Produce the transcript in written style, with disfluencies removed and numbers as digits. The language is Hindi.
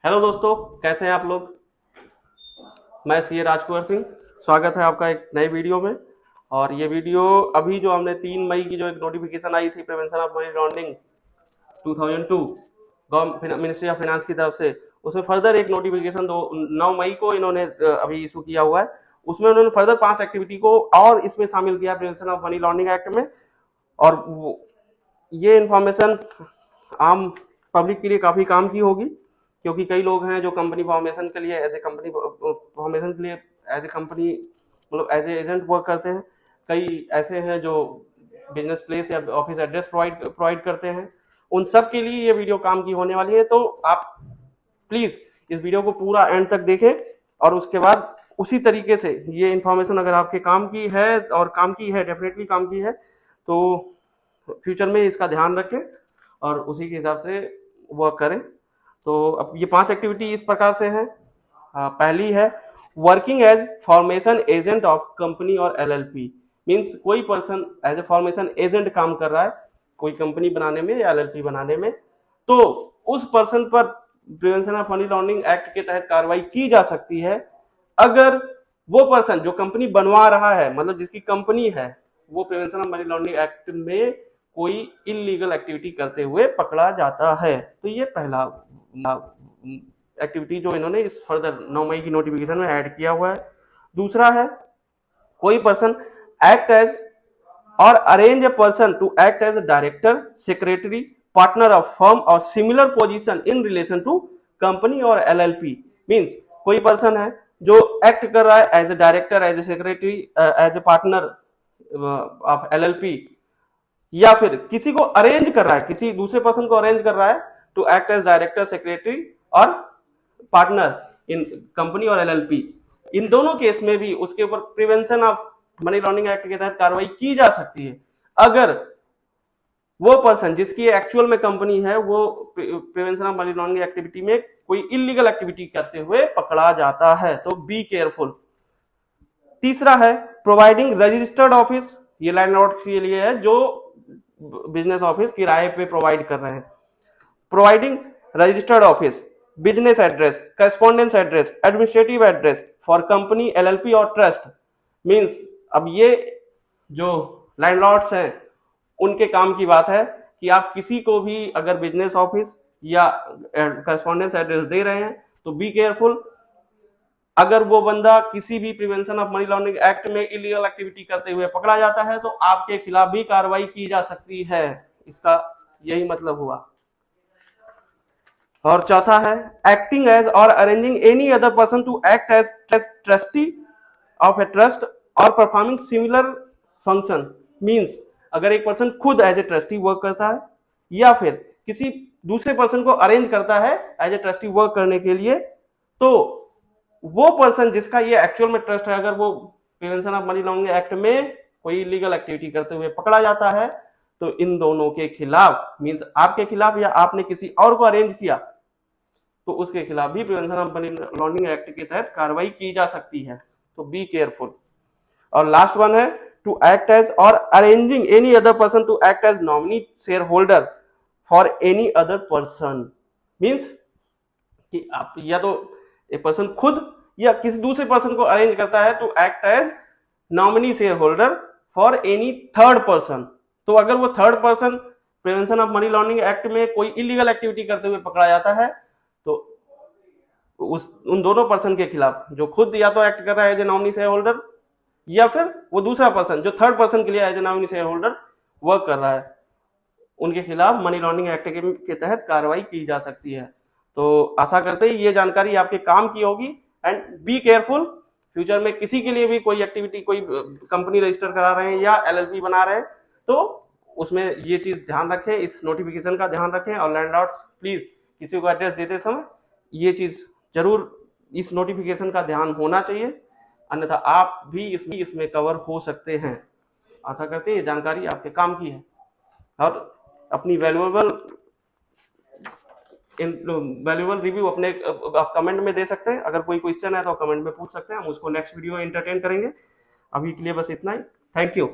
हेलो दोस्तों, कैसे हैं आप लोग। मैं सीए राजकुमार सिंह। स्वागत है आपका एक नए वीडियो में। और ये वीडियो अभी जो हमने 3 मई की जो एक नोटिफिकेशन आई थी prevention of money laundering 2002 government ministry of finance की तरफ से, उसमें फर्दर एक नोटिफिकेशन 9 मई को इन्होंने अभी इशू किया हुआ है। उसमें उन्होंने फर्दर 5 एक्टिविटी को और इसमें शामिल किया prevention of money laundering act में। और ये इंफॉर्मेशन आम पब्लिक के लिए काफ़ी काम की होगी, क्योंकि कई लोग हैं जो कंपनी फॉर्मेशन के लिए एज ए कंपनी फॉर्मेशन के लिए एज ए कंपनी मतलब एज ए एजेंट वर्क करते हैं। कई ऐसे हैं जो बिजनेस प्लेस या ऑफिस एड्रेस प्रोवाइड करते हैं। उन सब के लिए ये वीडियो काम की होने वाली है। तो आप प्लीज़ इस वीडियो को पूरा एंड तक देखें और उसके बाद उसी तरीके से ये इन्फॉर्मेशन अगर आपके काम की है, और काम की है, डेफिनेटली काम की है, तो फ्यूचर में इसका ध्यान रखें और उसी के हिसाब से वर्क करें। तो अब ये 5 एक्टिविटी इस प्रकार से हैं। पहली है working as formation agent of company और एलएलपी। मीन्स कोई person as a formation agent काम कर रहा है कोई कंपनी बनाने में या एलएलपी बनाने में, तो उस पर्सन पर prevention of money laundering act के तहत कार्रवाई की जा सकती है अगर वो पर्सन जो कंपनी बनवा रहा है, मतलब जिसकी कंपनी है, वो prevention of money laundering act में कोई इलीगल एक्टिविटी करते हुए पकड़ा जाता है। तो ये पहला एक्टिविटी जो इन्होंने इस फर्दर 9 मई की नोटिफिकेशन में ऐड किया हुआ है। दूसरा है कोई पर्सन एक्ट एज और arrange a person to act as a director, secretary, partner of firm और similar position in relation to company और एलएलपी। मींस कोई पर्सन है जो एक्ट कर रहा है as a director, as a secretary, as a partner of LLP, या फिर किसी को अरेंज कर रहा है, किसी दूसरे पर्सन को अरेंज कर रहा है to act as director, secretary और पार्टनर इन कंपनी और एलएलपी। इन दोनों केस में भी उसके ऊपर prevention of money laundering act के तहत कार्रवाई की जा सकती है अगर वो पर्सन जिसकी एक्चुअल में कंपनी है वो prevention of money laundering activity में कोई इलीगल एक्टिविटी करते हुए पकड़ा जाता है। तो बी केयरफुल। तीसरा है प्रोवाइडिंग रजिस्टर्ड ऑफिस। ये लैंडलॉर्ड के लिए है जो बिजनेस ऑफिस किराए पे प्रोवाइड कर रहे हैं। Providing registered office, business address, correspondence address, administrative address for company, LLP और ट्रस्ट। मींस अब ये जो लैंडलॉर्ड्स हैं उनके काम की बात है कि आप किसी को भी अगर बिजनेस ऑफिस या करेस्पॉन्डेंस एड्रेस दे रहे हैं तो बी केयरफुल। अगर वो बंदा किसी भी prevention of money laundering act में इलीगल एक्टिविटी करते हुए पकड़ा जाता है तो आपके खिलाफ भी कार्रवाई की जा सकती है। इसका यही मतलब हुआ। और चौथा है एक्टिंग एज और arranging any other person to act as trustee of a trust और परफॉर्मिंग सिमिलर फंक्शन। मींस अगर एक पर्सन खुद एज ए ट्रस्टी वर्क करता है या फिर किसी दूसरे पर्सन को अरेंज करता है एज ए ट्रस्टी वर्क करने के लिए, तो वो पर्सन जिसका ये एक्चुअल में ट्रस्ट है, अगर वो prevention of money laundering act में कोई इलीगल एक्टिविटी करते हुए पकड़ा जाता है तो इन दोनों के खिलाफ, मींस आपके खिलाफ या आपने किसी और को अरेंज किया, तो उसके खिलाफ भी prevention of money laundering act के तहत कार्रवाई की जा सकती है। तो बी केयरफुल। और लास्ट वन है टू एक्ट एज और arranging any other person to act as nominee share holder for any other person. Means कि आप या तो एक पर्सन खुद या किसी दूसरे पर्सन को अरेंज करता है to act as nominee share holder for any third person. तो अगर वो third person prevention of money laundering act में कोई इलीगल एक्टिविटी करते हुए पकड़ा जाता है तो उन दोनों पर्सन के खिलाफ जो खुद या तो एक्ट कर रहा है as a nominee share holder या फिर वो दूसरा पर्सन जो थर्ड पर्सन के लिए as a nominee share holder work कर रहा है, उनके खिलाफ मनी लॉन्ड्रिंग एक्ट के तहत कार्रवाई की जा सकती है। तो आशा करते हैं ये जानकारी आपके काम की होगी। And be careful. फ्यूचर में किसी के लिए भी कोई एक्टिविटी, कोई कंपनी रजिस्टर करा रहे हैं या एलएलपी बना रहे हैं तो उसमें ये चीज ध्यान रखें, इस नोटिफिकेशन का ध्यान रखें। और लैंडलॉर्ड्स प्लीज किसी को एड्रेस देते समय ये चीज जरूर इस नोटिफिकेशन का ध्यान होना चाहिए, अन्यथा आप भी इसमें कवर हो सकते हैं। आशा करते हैं ये जानकारी आपके काम की है। और अपनी वैल्यूएबल रिव्यू अपने आप कमेंट में दे सकते हैं। अगर कोई क्वेश्चन है तो कमेंट में पूछ सकते हैं, हम उसको नेक्स्ट वीडियो में एंटरटेन करेंगे। अभी के लिए बस इतना ही। Thank you.